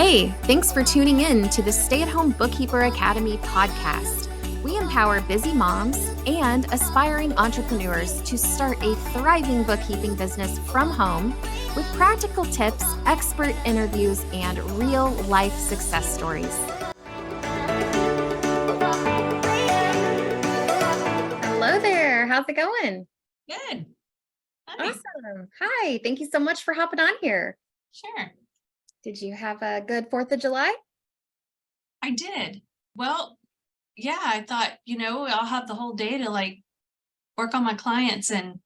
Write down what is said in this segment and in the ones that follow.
Hey, thanks for tuning in to the Stay at Home Bookkeeper Academy podcast. We empower busy moms and aspiring entrepreneurs to start a thriving bookkeeping business from home with practical tips, expert interviews, and real life success stories. Hello there. How's it going? Good. Hi. Awesome. Hi. Thank you so much for hopping on here. Sure. Did you have a good 4th of July? I did. Well, yeah, I thought, I'll have the whole day to work on my clients, and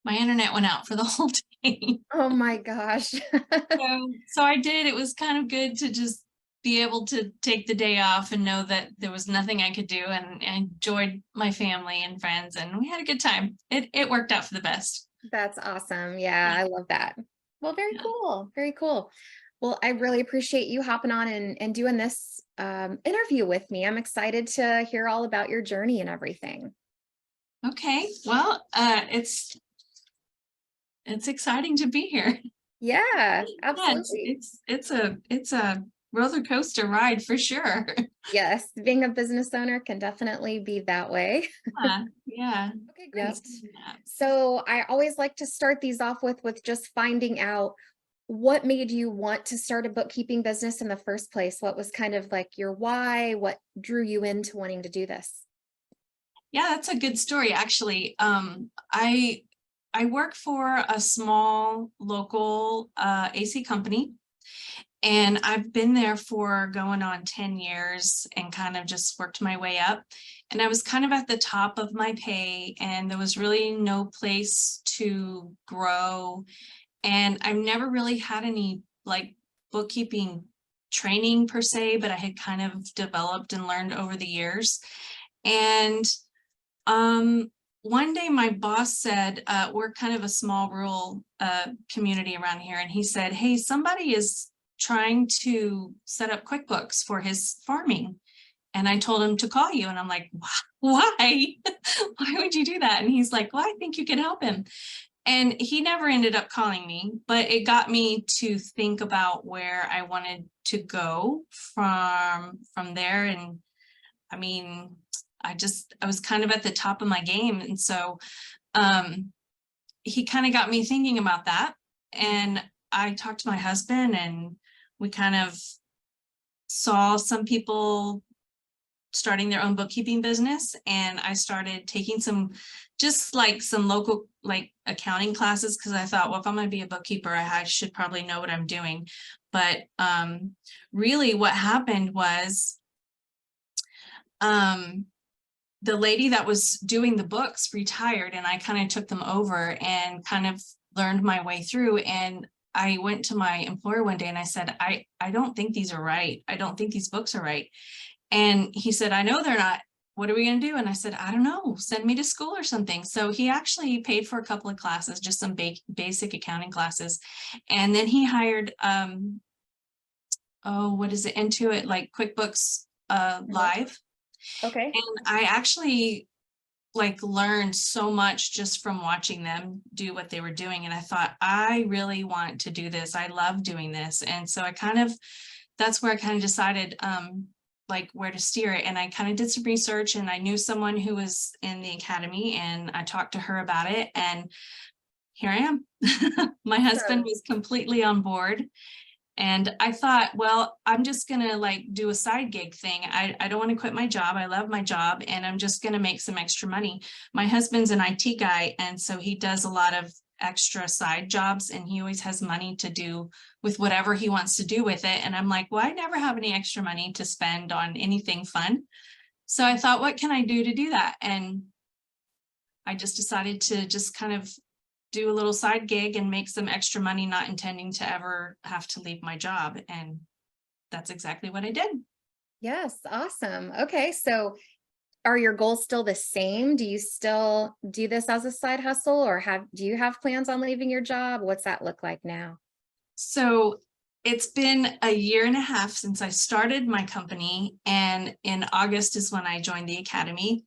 my internet went out for the whole day. Oh my gosh. So I did. It was kind of good to just be able to take the day off and know that there was nothing I could do, and I enjoyed my family and friends, and we had a good time. It worked out for the best. That's awesome. Yeah, I love that. Well, very Yeah. cool. Very cool. Well, I really appreciate you hopping on and doing this interview with me. I'm excited to hear all about your journey and everything. Okay. Well, it's exciting to be here. Yeah, Yeah, absolutely. it's a roller coaster ride for sure. Yes, being a business owner can definitely be that way. Yeah. Okay, Yep. great. So I always like to start these off with just finding out what made you want to start a bookkeeping business in the first place? What was kind of like your why? What drew you into wanting to do this? Yeah, that's a good story, actually. I work for a small local AC company, and I've been there for going on 10 years and kind of just worked my way up. And I was kind of at the top of my pay, and there was really no place to grow. And I've never really had any bookkeeping training per se, but I had kind of developed and learned over the years. And one day my boss said, we're kind of a small rural community around here. And he said, hey, somebody is trying to set up QuickBooks for his farming. And I told him to call you. And I'm like, why? Why would you do that? And he's like, well, I think you can help him. And he never ended up calling me, but it got me to think about where I wanted to go from there. And I mean, I was kind of at the top of my game. And so he kind of got me thinking about that. And I talked to my husband, and we kind of saw some people starting their own bookkeeping business, and I started taking some local accounting classes, because I thought, well, if I'm going to be a bookkeeper, I should probably know what I'm doing. But really what happened was the lady that was doing the books retired, and I kind of took them over and kind of learned my way through. And I went to my employer one day and I said, I don't think these are right. I don't think these books are right. And he said, I know they're not. What are we going to do? And I said, I don't know, send me to school or something. So he actually paid for a couple of classes, just some basic accounting classes. And then he hired, Intuit, like QuickBooks Live. Okay. And I actually learned so much just from watching them do what they were doing. And I thought, I really want to do this. I love doing this. And so that's where I kind of decided where to steer it. And I kind of did some research, and I knew someone who was in the academy, and I talked to her about it, and here I am. My husband was completely on board. And I thought, well, I'm just going to do a side gig thing. I don't want to quit my job. I love my job, and I'm just going to make some extra money. My husband's an IT guy, and so he does a lot of extra side jobs, and he always has money to do with whatever he wants to do with it. And I'm like, well, I never have any extra money to spend on anything fun. So I thought, what can I do to do that? And I just decided to just kind of do a little side gig and make some extra money, not intending to ever have to leave my job. And that's exactly what I did. Yes, awesome. Okay, so are your goals still the same? Do you still do this as a side hustle, or do you have plans on leaving your job? What's that look like now? So it's been a year and a half since I started my company, and in August is when I joined the academy.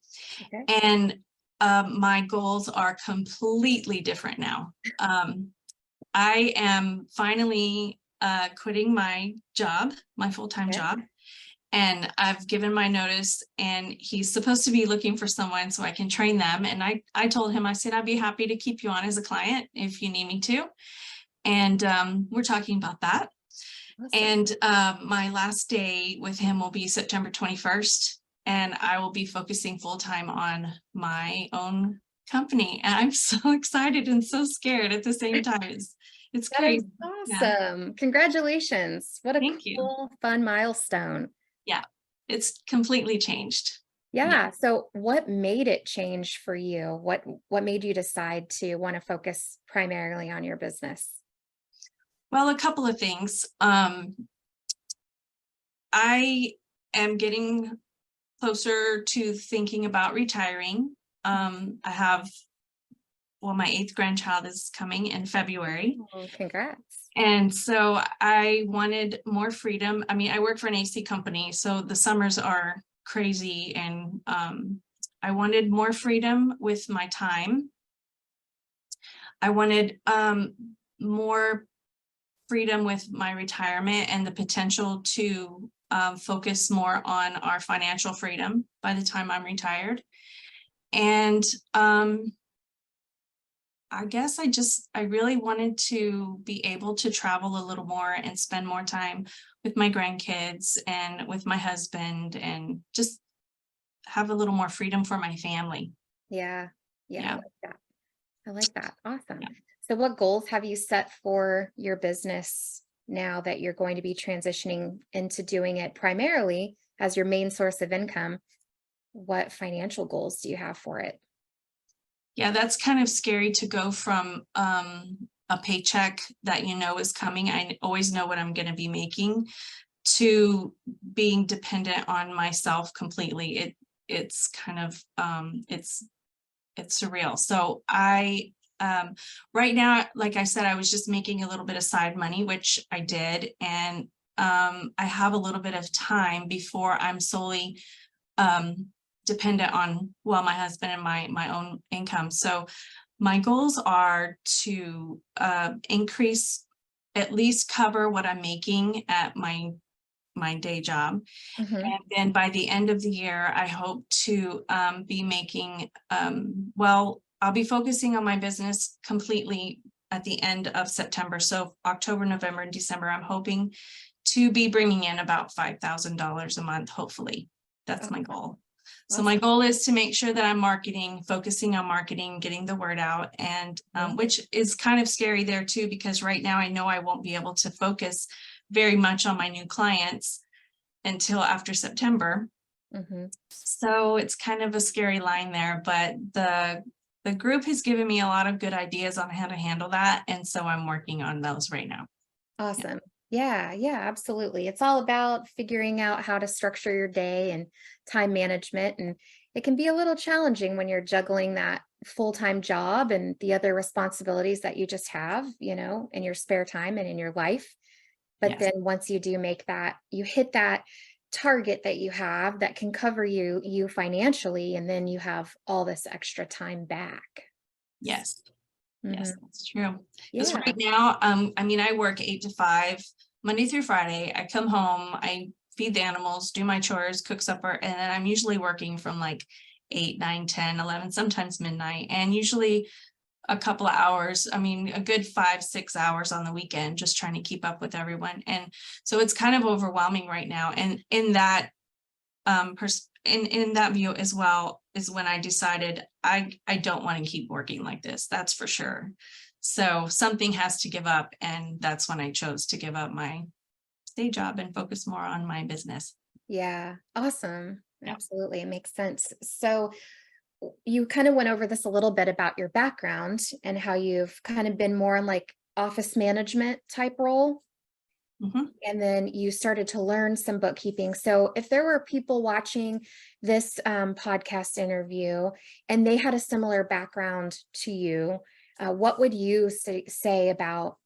Okay. And my goals are completely different now. I am finally quitting my job, my full-time Okay. job. And I've given my notice, and he's supposed to be looking for someone so I can train them. And I told him, I said, I'd be happy to keep you on as a client if you need me to. And we're talking about that. Awesome. And my last day with him will be September 21st. And I will be focusing full-time on my own company. And I'm so excited and so scared at the same time. It's That is crazy. Yeah, awesome. Congratulations. What a thank you. cool, fun milestone. Yeah, it's completely changed. Yeah. So what made it change for you? What made you decide to want to focus primarily on your business? Well, a couple of things. I am getting closer to thinking about retiring. I have, well, my 8th grandchild is coming in February. Oh, congrats. And so I wanted more freedom. I mean, I work for an AC company, so the summers are crazy, and I wanted more freedom with my time. I wanted more freedom with my retirement and the potential to focus more on our financial freedom by the time I'm retired. And I guess I really wanted to be able to travel a little more and spend more time with my grandkids and with my husband, and just have a little more freedom for my family. Yeah. Yeah. I Yeah. like that. I like that. Awesome. Yeah. So what goals have you set for your business now that you're going to be transitioning into doing it primarily as your main source of income? What financial goals do you have for it? Yeah, that's kind of scary to go from a paycheck that you know is coming. I always know what I'm going to be making, to being dependent on myself completely. It's kind of it's surreal. So I right now, like I said, I was just making a little bit of side money, which I did, and I have a little bit of time before I'm solely dependent on, well, my husband and my own income. So my goals are to increase, at least cover what I'm making at my day job. Mhm. And then by the end of the year, I hope to be making, well, I'll be focusing on my business completely at the end of September. So October, November, and December, I'm hoping to be bringing in about $5,000 a month, hopefully. That's my goal. So my Awesome. goal is to make sure that I'm marketing, focusing on marketing, getting the word out, and which is kind of scary there too, because right now I know I won't be able to focus very much on my new clients until after September. Mhm. So it's kind of a scary line there, but the group has given me a lot of good ideas on how to handle that. And so I'm working on those right now. Awesome. Yeah, yeah, absolutely. It's all about figuring out how to structure your day and time management. And it can be a little challenging when you're juggling that full-time job and the other responsibilities that you just have, in your spare time and in your life. But Yes, then once you do make that, you hit that target that you have that can cover you financially, and then you have all this extra time back. yes, yes, Mhm. that's true. Because Yeah. right now, I mean, I work 8 to 5, Monday through Friday. I come home, I feed the animals, do my chores, cook supper, and then I'm usually working from like 8, 9, 10, 11, sometimes midnight, and usually a couple of hours. I mean, a good 5, 6 hours on the weekend, just trying to keep up with everyone. And so it's kind of overwhelming right now. And in that in that view as well is when I decided I don't want to keep working like this. That's for sure. So something has to give up, and that's when I chose to give up my day job and focus more on my business. Yeah. Awesome. Yeah. Absolutely. It makes sense. So you kind of went over this a little bit about your background and how you've kind of been more in like office management type role. Mhm. And then you started to learn some bookkeeping. So if there were people watching this podcast interview and they had a similar background to you, what would you say about,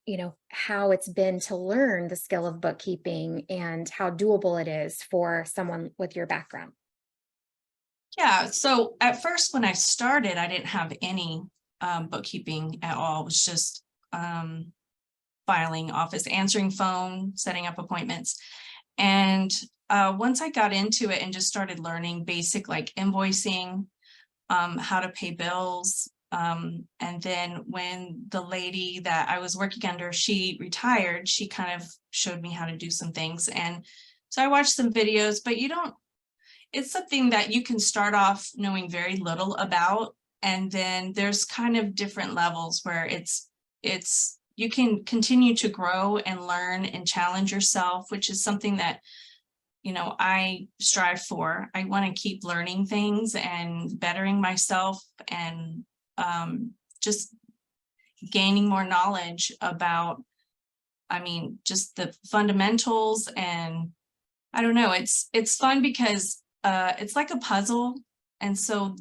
how it's been to learn the skill of bookkeeping and how doable it is for someone with your background? Yeah. So at first, when I started, I didn't have any bookkeeping at all. It was just filing office, answering phone, setting up appointments. And once I got into it and just started learning basic like invoicing, how to pay bills. And then when the lady that I was working under, she retired, she kind of showed me how to do some things. And so I watched some videos, but it's something that you can start off knowing very little about. And then there's kind of different levels where you can continue to grow and learn and challenge yourself, which is something that, I strive for. I want to keep learning things and bettering myself and just gaining more knowledge about, just the fundamentals. And I don't know, it's fun because it's like a puzzle. And so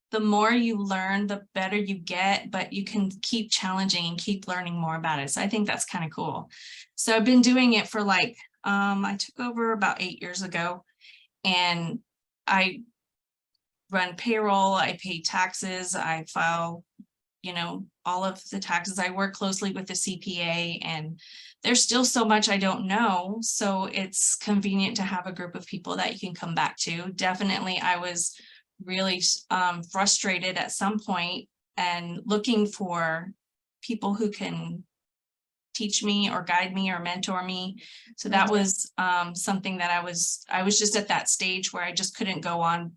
the more you learn, the better you get, but you can keep challenging and keep learning more about it. So I think that's kind of cool. So I've been doing it for like, I took over about 8 years ago, and I run payroll, I pay taxes, I file, all of the taxes. I work closely with the CPA, and there's still so much I don't know. So it's convenient to have a group of people that you can come back to. Definitely, I was really frustrated at some point and looking for people who can teach me or guide me or mentor me. So that was something that I was just at that stage where I just couldn't go on,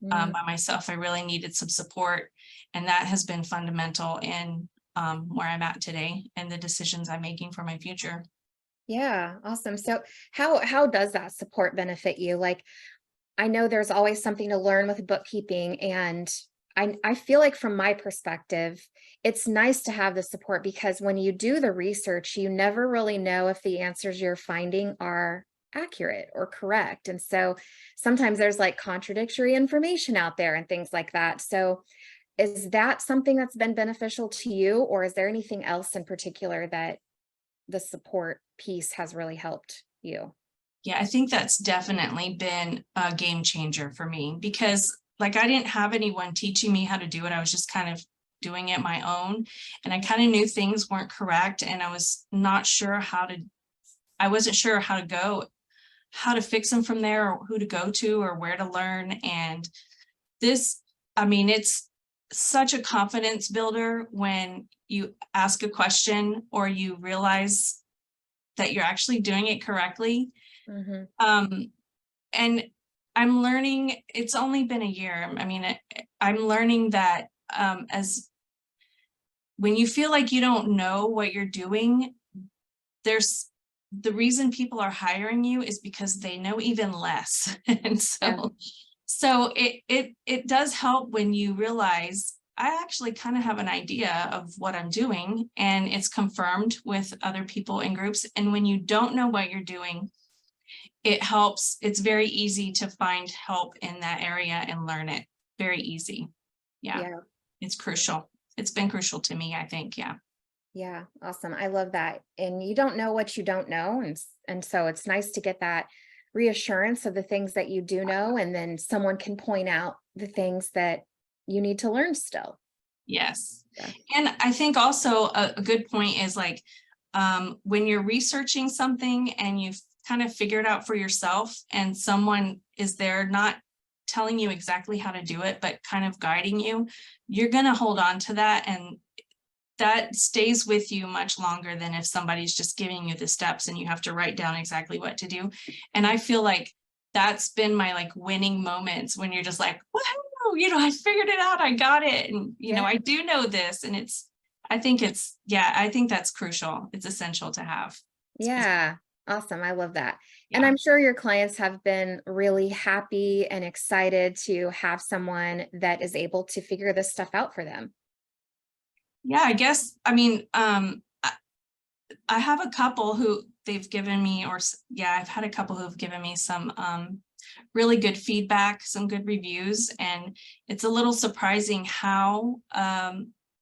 by myself. I really needed some support, and that has been fundamental in where I'm at today and the decisions I'm making for my future. Yeah, awesome. So how does that support benefit you? Like, I know there's always something to learn with bookkeeping, and I feel like from my perspective, it's nice to have the support because when you do the research, you never really know if the answers you're finding are accurate or correct. And so sometimes there's like contradictory information out there and things like that. So is that something that's been beneficial to you, or is there anything else in particular that the support piece has really helped you? Yeah, I think that's definitely been a game changer for me, because like I didn't have anyone teaching me how to do it. I was just kind of doing it my own, and I kind of knew things weren't correct, and I wasn't sure how to go, how to fix them from there, or who to go to, or where to learn. And this, it's such a confidence builder when you ask a question or you realize that you're actually doing it correctly. And I'm learning, it's only been a year. I'm learning that as when you feel like you don't know what you're doing, there's the reason people are hiring you is because they know even less. And so it does help when you realize I actually kind of have an idea of what I'm doing, and it's confirmed with other people in groups. And when you don't know what you're doing, it helps. It's very easy to find help in that area and learn it. Very easy. Yeah. It's crucial. It's been crucial to me, I think. Yeah. Yeah, awesome. I love that. And you don't know what you don't know. And so it's nice to get that reassurance of the things that you do know, and then someone can point out the things that you need to learn still. Yes. Yeah. And I think also a good point is like when you're researching something and you've kind of figured out for yourself, and someone is there not telling you exactly how to do it, but kind of guiding you, you're going to hold on to that, and that stays with you much longer than if somebody's just giving you the steps and you have to write down exactly what to do. And I feel like that's been my like winning moments, when you're just like, wow, I figured it out, I got it. And, I do know this. And I think that's crucial. It's essential to have. Yeah. Awesome. I love that. Yeah. And I'm sure your clients have been really happy and excited to have someone that is able to figure this stuff out for them. Yeah, I guess, I have a couple who they've given me, I've had a couple who've given me some really good feedback, some good reviews. And it's a little surprising how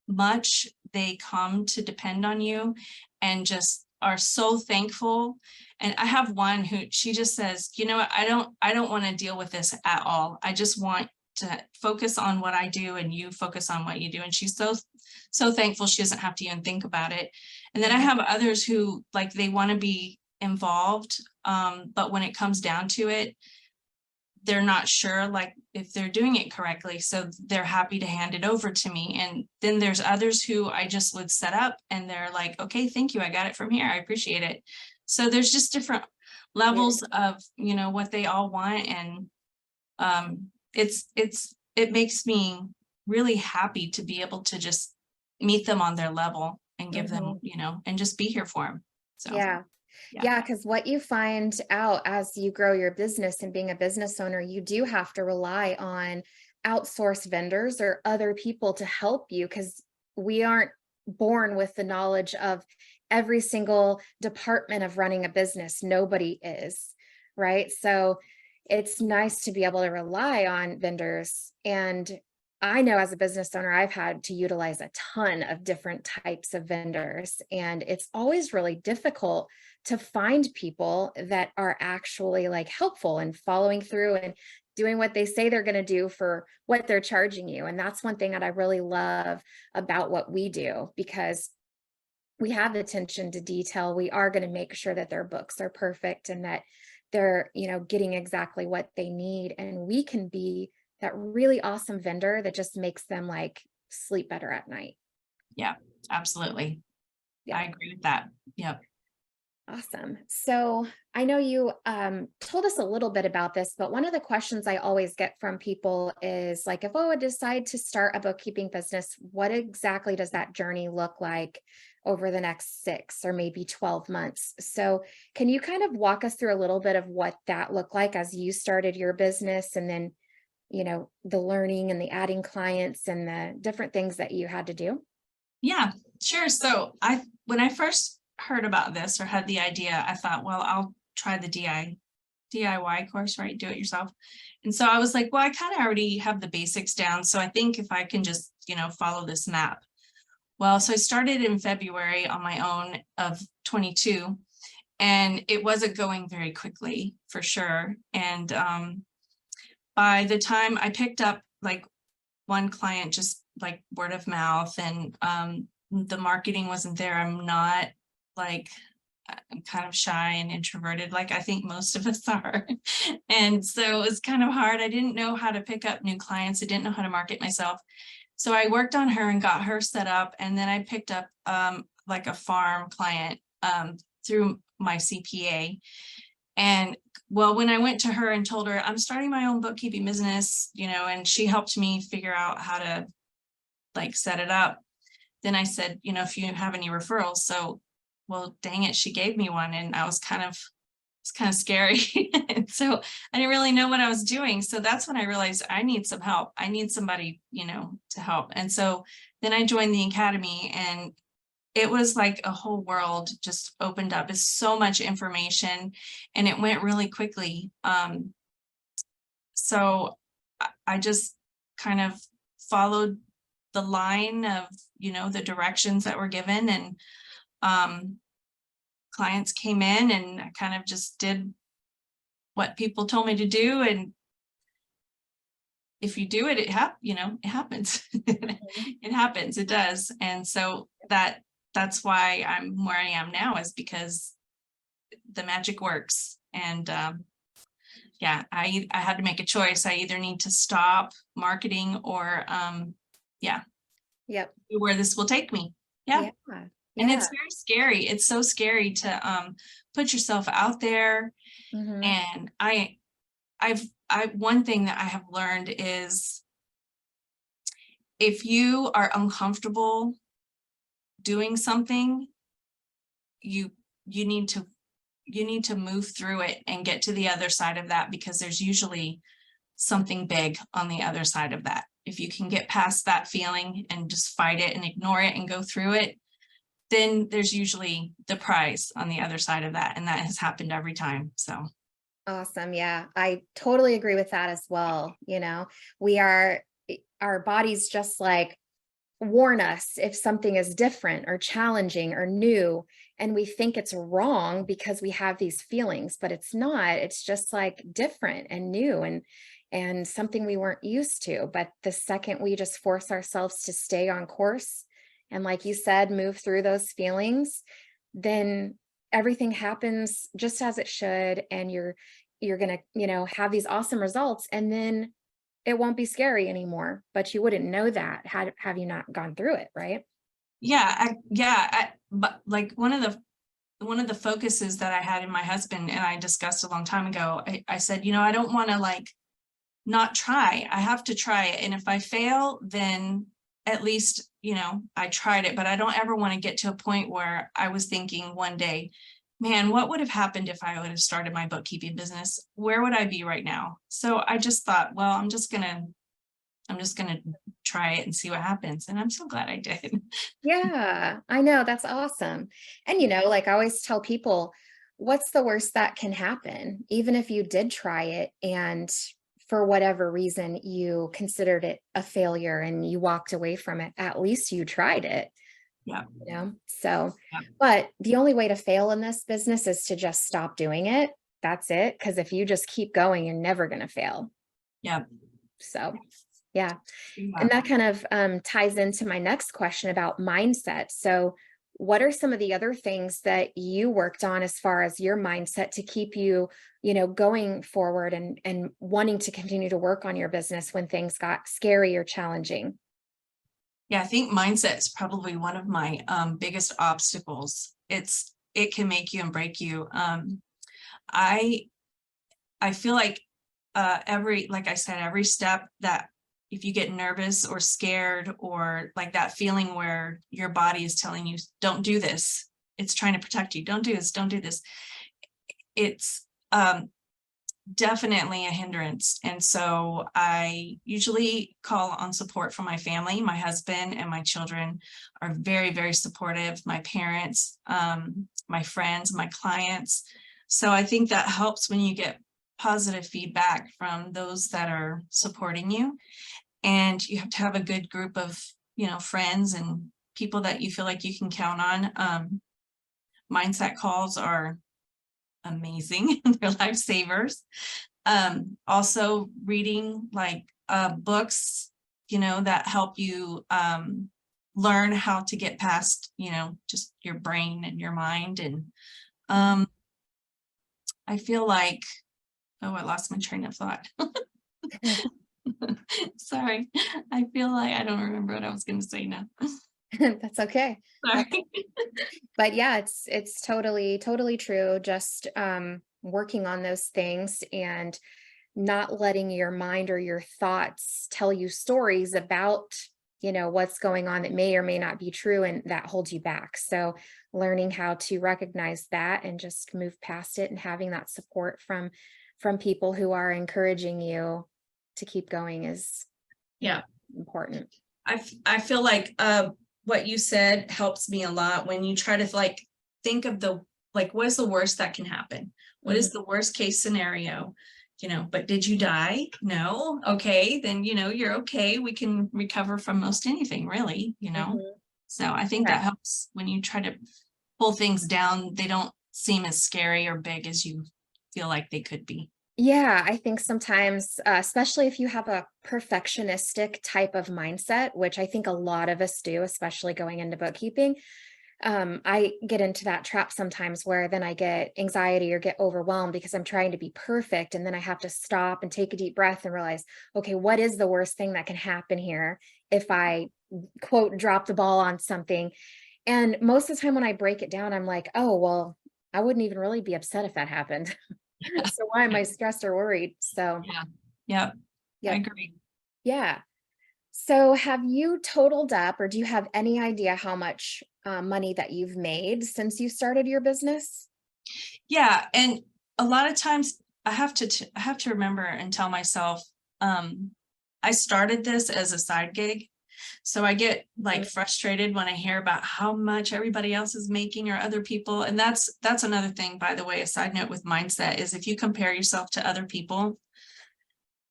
much they come to depend on you and just are so thankful. And I have one who, she just says, I don't want to deal with this at all. I just want to focus on what I do and you focus on what you do. And she's so thankful she doesn't have to even think about it. And then I have others who like, they want to be involved. But when it comes down to it, they're not sure like if they're doing it correctly. So they're happy to hand it over to me. And then there's others who I just would set up and they're like, okay, thank you. I got it from here. I appreciate it. So there's just different levels of, you know, what they all want. And it makes me really happy to be able to just meet them on their level and give them, you know, and just be here for them. So yeah, because what you find out as you grow your business and being a business owner, you do have to rely on outsourced vendors or other people to help you, because we aren't born with the knowledge of every single department of running a business. Nobody is, right? So it's nice to be able to rely on vendors. And I know as a business owner, I've had to utilize a ton of different types of vendors, and it's always really difficult to find people that are actually like helpful and following through and doing what they say they're going to do for what they're charging you. And that's one thing that I really love about what we do, because we have attention to detail. We are going to make sure that their books are perfect and that they're, you know, getting exactly what they need. And we can be that really awesome vendor that just makes them like sleep better at night. Yeah, absolutely. Yeah. I agree with that. Yep. Awesome. So I know you told us a little bit about this, but one of the questions I always get from people is like, if I would decide to start a bookkeeping business, what exactly does that journey look like over the next 6 or maybe 12 months? So can you kind of walk us through a little bit of what that looked like as you started your business, and then, you know, the learning and the adding clients and the different things that you had to do? Yeah, sure. So when I first heard about this or had the idea, I thought, well, I'll try the DIY course, right? Do it yourself. And so I was like, well, I kind of already have the basics down. So I think if I can just, you know, follow this map. Well, so I started in February on my own of 22, and it wasn't going very quickly for sure. And by the time I picked up like one client, just like word of mouth, and the marketing wasn't there. I'm not like, I'm kind of shy and introverted, like I think most of us are. And so it was kind of hard. I didn't know how to pick up new clients. I didn't know how to market myself. So I worked on her and got her set up. And then I picked up like a farm client through my CPA. And well, when I went to her and told her I'm starting my own bookkeeping business, you know, and she helped me figure out how to like set it up. Then I said, you know, if you have any referrals. So, well, dang it, she gave me one, and I was kind of scary. And so I didn't really know what I was doing. So that's when I realized I need some help. I need somebody, you know, to help. And so then I joined the academy, and it was like a whole world just opened up. It's so much information, and it went really quickly. So I just kind of followed the line of, you know, the directions that were given, and clients came in, and I kind of just did what people told me to do. And if you do it, you know, it happens. It happens, it does. And so that's why I'm where I am now, is because the magic works. And yeah, I had to make a choice. I either need to stop marketing or where this will take me. Yeah. And it's very scary. It's so scary to put yourself out there. And one thing that I have learned is, if you are uncomfortable doing something, you need to move through it and get to the other side of that, because there's usually something big on the other side of that. If you can get past that feeling and just fight it and ignore it and go through it, then there's usually the prize on the other side of that. And that has happened every time. So awesome. Yeah, I totally agree with that as well. You know, our bodies just like warn us if something is different or challenging or new, and we think it's wrong because we have these feelings, but it's not. It's just like different and new. And and something we weren't used to. But the second we just force ourselves to stay on course and, like you said, move through those feelings, then everything happens just as it should. And you're going to, have these awesome results. And then it won't be scary anymore, but you wouldn't know that had have you not gone through it, right? But like one of the focuses that I had in my husband and I discussed a long time ago, I said, I don't want to like not try. I have to try it. And if I fail, then at least, I tried it, but I don't ever want to get to a point where I was thinking one day, man, what would have happened if I would have started my bookkeeping business? Where would I be right now? So I just thought, well, I'm just gonna try it and see what happens. And I'm so glad I did. Yeah, I know. That's awesome. And, like I always tell people, what's the worst that can happen? Even if you did try it and for whatever reason you considered it a failure and you walked away from it, at least you tried it. Yeah. So, Yeah. but the only way to fail in this business is to just stop doing it. That's it. Because if you just keep going, you're never going to fail. Yeah. So, yeah. Yeah. And that kind of ties into my next question about mindset. So, what are some of the other things that you worked on as far as your mindset to keep you, going forward and wanting to continue to work on your business when things got scary or challenging? Yeah, I think mindset is probably one of my biggest obstacles. It can make you and break you. I feel like like I said, every step that if you get nervous or scared or like that feeling where your body is telling you, don't do this. It's trying to protect you. Don't do this. Don't do this. It's definitely a hindrance. And so I usually call on support from my family. My husband and my children are very, very supportive. My parents, my friends, my clients. So I think that helps when you get positive feedback from those that are supporting you. And you have to have a good group of, friends and people that you feel like you can count on. Mindset calls are amazing. They're lifesavers. Also reading like books, that help you learn how to get past, just your brain and your mind. And I feel like, oh, I lost my train of thought. Sorry. I feel like I don't remember what I was going to say now. That's okay. Sorry. But yeah, it's totally true. Just working on those things and not letting your mind or your thoughts tell you stories about, what's going on that may or may not be true and that holds you back. So learning how to recognize that and just move past it and having that support from people who are encouraging you to keep going is important. I feel like what you said helps me a lot when you try to like think of what is the worst that can happen? What is the worst case scenario? But did you die? No. Okay, then you're okay. We can recover from most anything, really, So I think that helps when you try to pull things down. They don't seem as scary or big as you feel like they could be. Yeah, I think sometimes, especially if you have a perfectionistic type of mindset, which I think a lot of us do, especially going into bookkeeping, I get into that trap sometimes where then I get anxiety or get overwhelmed because I'm trying to be perfect. And then I have to stop and take a deep breath and realize, okay, what is the worst thing that can happen here if I, quote, drop the ball on something? And most of the time when I break it down, I'm like, oh, well, I wouldn't even really be upset if that happened. So why am I stressed or worried? So Yeah, I yeah, agree. yeah. So have you totaled up or do you have any idea how much money that you've made since you started your business? Yeah, and a lot of times I have to remember and tell myself, I started this as a side gig. So I get like frustrated when I hear about how much everybody else is making or other people. And that's another thing, by the way, a side note with mindset is if you compare yourself to other people,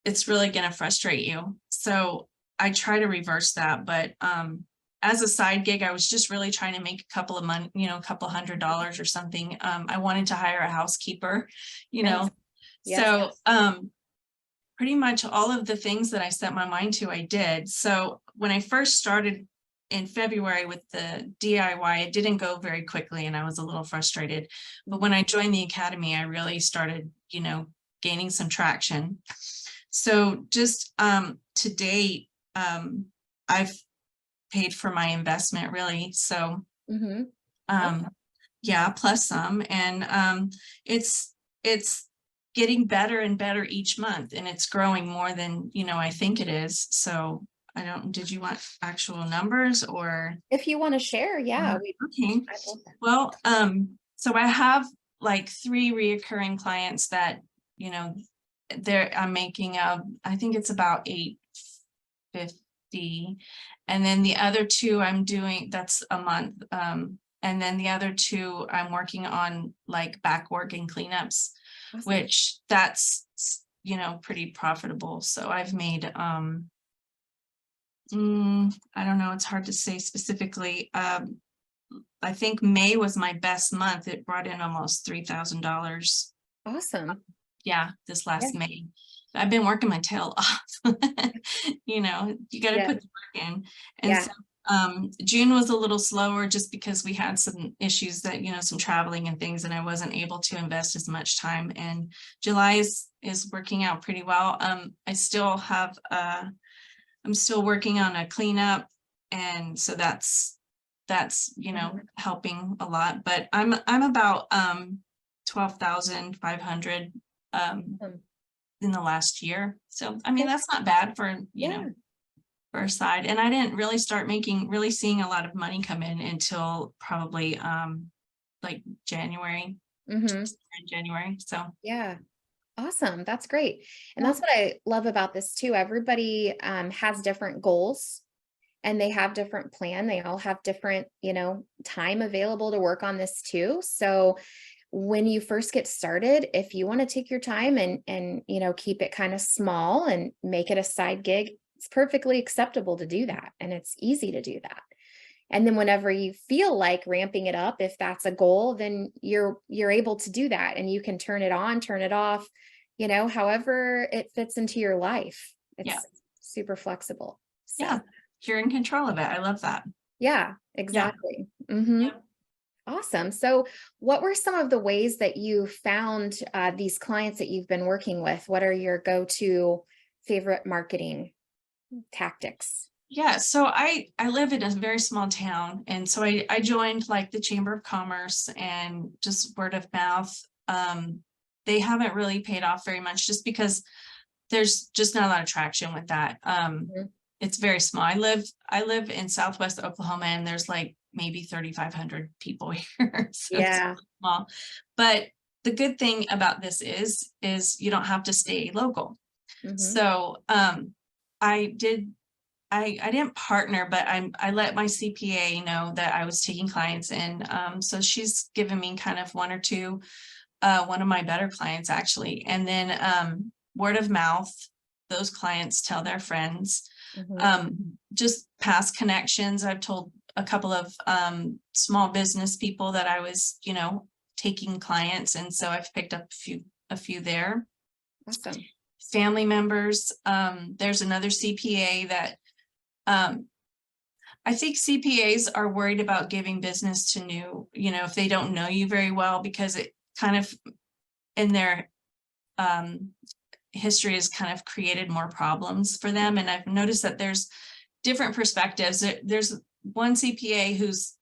it's really going to frustrate you. So I try to reverse that. But as a side gig, I was just really trying to make a couple of money, a couple $100 or something. I wanted to hire a housekeeper, Nice. Yes. so pretty much all of the things that I set my mind to, I did. So when I first started in February with the DIY, it didn't go very quickly and I was a little frustrated. But when I joined the academy, I really started, gaining some traction. So just to date, I've paid for my investment really. So Mm-hmm. yeah, plus some. And it's getting better and better each month, and it's growing more than I think it is. So did you want actual numbers or? If you want to share, yeah. Okay. I love that. Well, so I have like 3 reoccurring clients that, I'm making I think it's about $850. And then the other 2 I'm doing, that's a month. And then the other 2 I'm working on like back work and cleanups, Awesome. which that's, pretty profitable. So I've made, I don't know, it's hard to say specifically. I think May was my best month. It brought in almost $3,000. Awesome. Yeah, this last Yeah. May. I've been working my tail off. You got to Yeah. put the work in. And Yeah. so June was a little slower just because we had some issues that, some traveling and things, and I wasn't able to invest as much time. And July is working out pretty well. I still have I'm still working on a cleanup, and so that's helping a lot. But I'm about 12,500 in the last year. So I mean that's not bad for for a side. And I didn't really start seeing a lot of money come in until probably like January. January. So Yeah. Awesome. That's great. And that's what I love about this too. Everybody has different goals and they have different plan. They all have different, time available to work on this too. So when you first get started, if you want to take your time and keep it kind of small and make it a side gig, it's perfectly acceptable to do that. And it's easy to do that. And then whenever you feel like ramping it up, if that's a goal, then you're able to do that, and you can turn it on, turn it off, however it fits into your life. It's super flexible. So, yeah, you're in control of it. I love that. Yeah, exactly. Yeah. Awesome. So what were some of the ways that you found these clients that you've been working with? What are your go-to favorite marketing tactics? Yeah, so I live in a very small town, and so I joined like the Chamber of Commerce and just word of mouth. They haven't really paid off very much just because there's just not a lot of traction with that. It's very small. I live in Southwest Oklahoma, and there's like maybe 3,500 people here. So Yeah. it's small. But the good thing about this is you don't have to stay local. So I didn't partner, but I let my CPA know that I was taking clients, and so she's given me kind of 1 or 2, one of my better clients actually. And then word of mouth, those clients tell their friends. Just past connections. I've told a couple of small business people that I was, taking clients, and so I've picked up a few there. Awesome. Family members. There's another CPA that I think CPAs are worried about giving business to new, if they don't know you very well, because it kind of in their history has kind of created more problems for them. And I've noticed that there's different perspectives. There's one CPA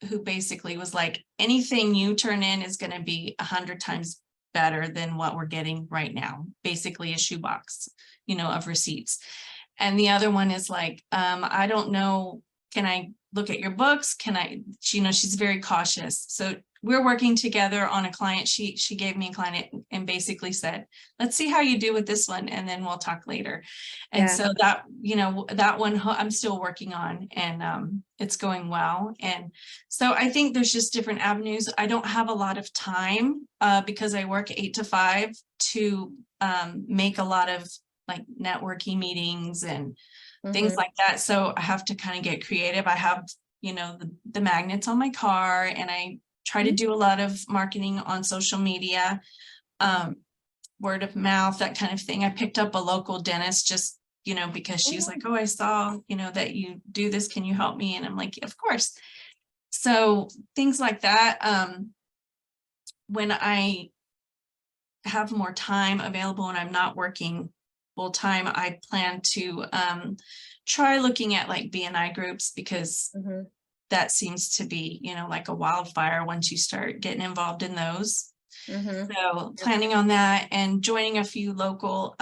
who basically was like, anything you turn in is going to be 100 times better than what we're getting right now, basically a shoebox, of receipts. And the other one is like, I don't know, can I look at your books? Can I, she's very cautious. So we're working together on a client. She gave me a client and basically said, let's see how you do with this one, and then we'll talk later. And so that, that one I'm still working on, and it's going well. And so I think there's just different avenues. I don't have a lot of time because I work 8 to 5 to make a lot of like networking meetings and things like that. So I have to kind of get creative. I have, the magnets on my car, and I try to do a lot of marketing on social media. word of mouth, that kind of thing. I picked up a local dentist just, because she was like, oh, I saw, that you do this. Can you help me? And I'm like, of course. So things like that. When I have more time available and I'm not working full time, I plan to try looking at like BNI groups, because that seems to be, like a wildfire once you start getting involved in those. So planning on that and joining a few local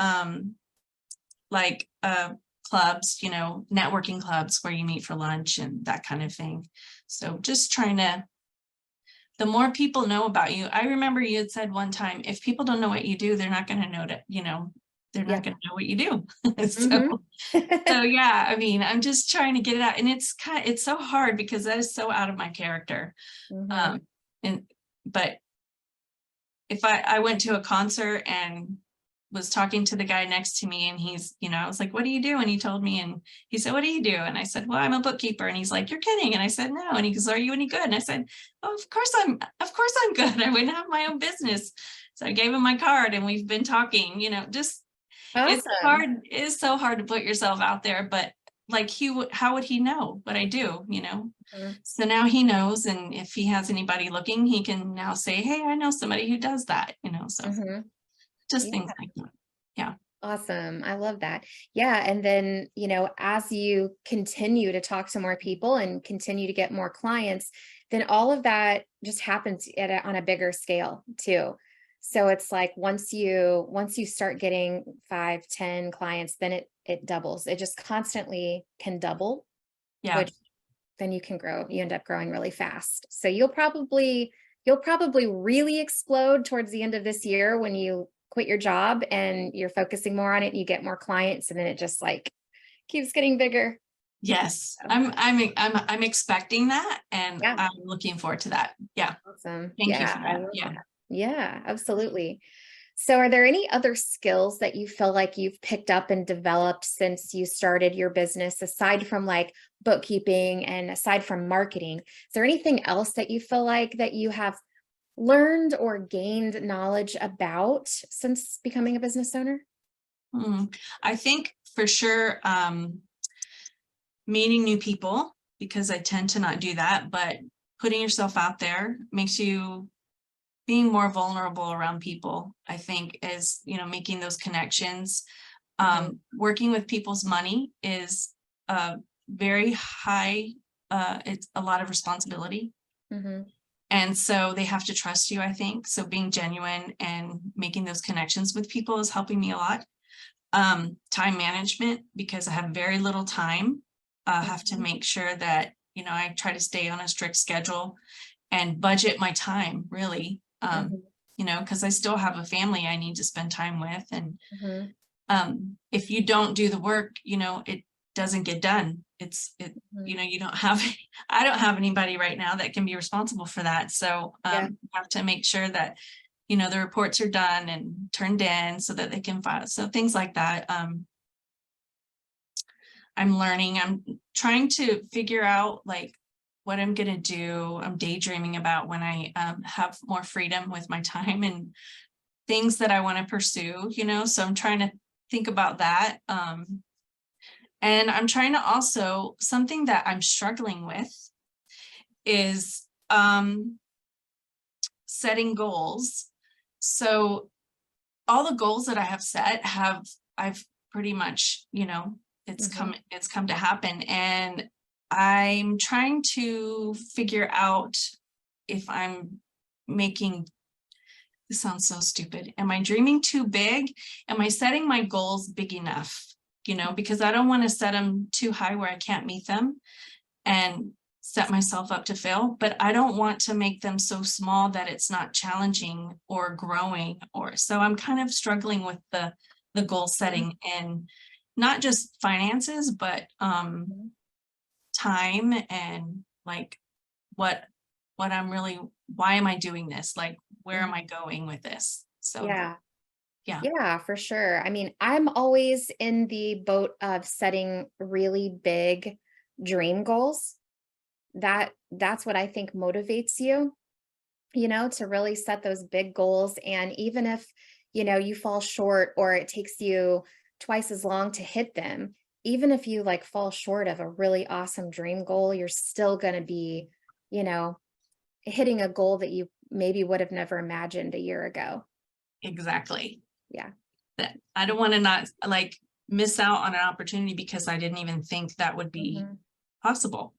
clubs, networking clubs where you meet for lunch and that kind of thing. So just trying to, the more people know about you. I remember you had said one time, if people don't know what you do, they're not going to know that, they're not going to know what you do. So yeah, I mean, I'm just trying to get it out, and it's so hard because that is so out of my character. But if I went to a concert and was talking to the guy next to me, and he's, I was like, what do you do? And he told me, and he said, what do you do? And I said, well, I'm a bookkeeper. And he's like, you're kidding. And I said, no. And he goes, are you any good? And I said, oh, of course I'm good. I wouldn't have my own business. So I gave him my card, and we've been talking, just, Awesome. It's so hard to put yourself out there, but like how would he know what I do, So now he knows, and if he has anybody looking, he can now say, hey, I know somebody who does that, so just things like that. Yeah. Awesome. I love that. Yeah. And then, as you continue to talk to more people and continue to get more clients, then all of that just happens on a bigger scale too. So it's like, once you start getting 5, 10 clients, then it doubles. It just constantly can double. Yeah. Which then you end up growing really fast. So you'll probably really explode towards the end of this year when you quit your job and you're focusing more on it, and you get more clients, and then it just like keeps getting bigger. Yes. I'm expecting that, and I'm looking forward to that. Yeah. Awesome. Thank you for that. Yeah. Yeah, absolutely. So are there any other skills that you feel like you've picked up and developed since you started your business, aside from like bookkeeping and aside from marketing? Is there anything else that you feel like that you have learned or gained knowledge about since becoming a business owner? I think for sure, meeting new people, because I tend to not do that, but putting yourself out there makes you being more vulnerable around people, I think, is, making those connections. Working with people's money is very high. It's a lot of responsibility. And so they have to trust you, I think. So being genuine and making those connections with people is helping me a lot. Time management, because I have very little time. I have to make sure that, I try to stay on a strict schedule and budget my time, really. Because I still have a family I need to spend time with. And if you don't do the work, it doesn't get done. You don't have, I don't have anybody right now that can be responsible for that. So you have to make sure that, the reports are done and turned in so that they can file. So things like that. I'm learning. I'm trying to figure out like what I'm going to do. I'm daydreaming about when I have more freedom with my time and things that I want to pursue, so I'm trying to think about that. And I'm trying to also, something that I'm struggling with is setting goals. So all the goals that I have set I've pretty much, it's come to happen. And I'm trying to figure out if I'm making, this sounds so stupid. Am I dreaming too big? Am I setting my goals big enough? Because I don't want to set them too high where I can't meet them and set myself up to fail, but I don't want to make them so small that it's not challenging or growing. So I'm kind of struggling with the goal setting, and not just finances, but time and like what I'm really, why am I doing this? Like, where am I going with this? So yeah, for sure. I mean, I'm always in the boat of setting really big dream goals. That's what I think motivates you, to really set those big goals. And even if you fall short or it takes you twice as long to hit them, even if you like fall short of a really awesome dream goal, you're still going to be, hitting a goal that you maybe would have never imagined a year ago. Exactly. Yeah. That I don't want to not like miss out on an opportunity because I didn't even think that would be possible.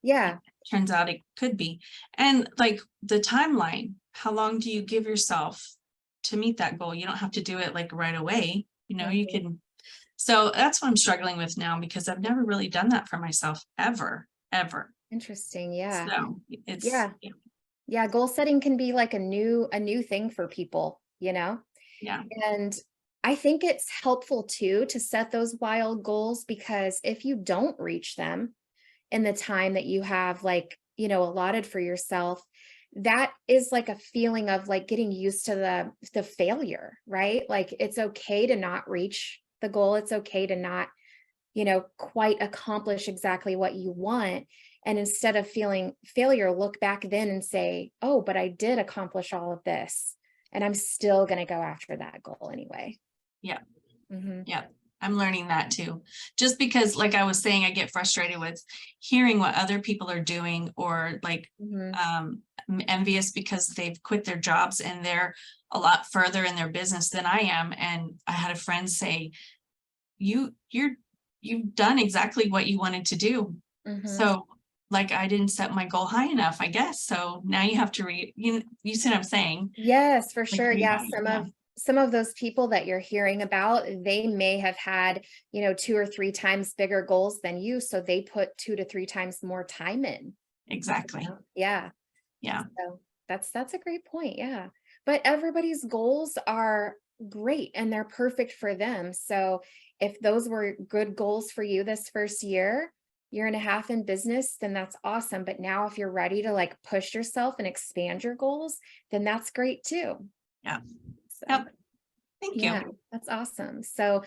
Yeah. Turns out it could be. And like the timeline, how long do you give yourself to meet that goal? You don't have to do it like right away. You can. So that's what I'm struggling with now because I've never really done that for myself ever. Interesting. Yeah. So it's yeah. Goal setting can be like a new thing for people, yeah. And I think it's helpful too to set those wild goals, because if you don't reach them in the time that you have allotted for yourself, that is like a feeling of like getting used to the failure, right? Like it's okay to not reach the goal. It's okay to not, quite accomplish exactly what you want. And instead of feeling failure, look back then and say, oh, but I did accomplish all of this and I'm still going to go after that goal anyway. Yeah. Yeah. I'm learning that too. Just because, like I was saying, I get frustrated with hearing what other people are doing, or like envious because they've quit their jobs and they're a lot further in their business than I am. And I had a friend say, you've done exactly what you wanted to do. So like I didn't set my goal high enough, I guess. So now you have to you see what I'm saying? Yes, for sure. Yeah. Yeah. Some of those people that you're hearing about, they may have had, 2 or 3 times bigger goals than you. So they put 2 to 3 times more time in. Exactly. Yeah. Yeah. So that's a great point. Yeah. But everybody's goals are great and they're perfect for them. So if those were good goals for you this first year and a half in business, then that's awesome. But now if you're ready to like push yourself and expand your goals, then that's great too. Yeah. So, yep. Thank you. That's awesome. So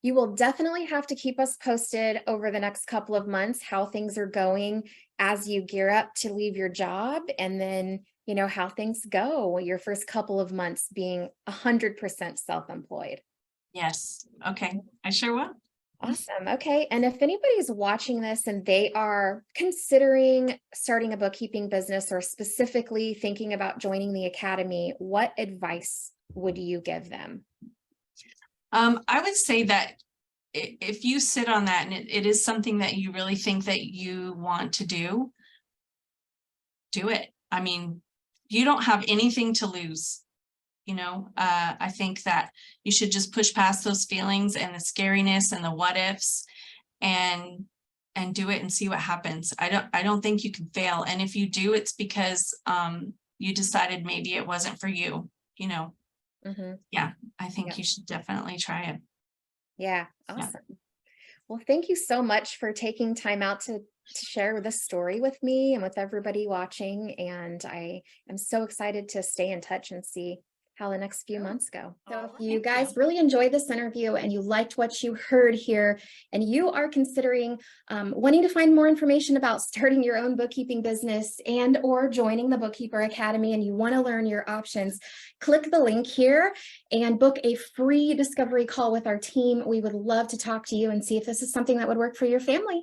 you will definitely have to keep us posted over the next couple of months, how things are going as you gear up to leave your job, and then, how things go your first couple of months being 100% self-employed. Yes. Okay. I sure will. Awesome. Okay. And if anybody's watching this and they are considering starting a bookkeeping business or specifically thinking about joining the academy, what advice would you give them? I would say that if you sit on that and it is something that you really think that you want to do it. I mean, you don't have anything to lose. I think that you should just push past those feelings and the scariness and the what ifs and do it and see what happens. I don't think you can fail. And if you do, it's because you decided maybe it wasn't for you, Yeah, I think you should definitely try it. Yeah. Awesome. Yeah. Well, thank you so much for taking time out to share this story with me and with everybody watching. And I am so excited to stay in touch and see how the next few months go. So if you guys really enjoyed this interview and you liked what you heard here, and you are considering wanting to find more information about starting your own bookkeeping business and or joining the Bookkeeper Academy, and you want to learn your options, click the link here and book a free discovery call with our team. We would love to talk to you and see if this is something that would work for your family.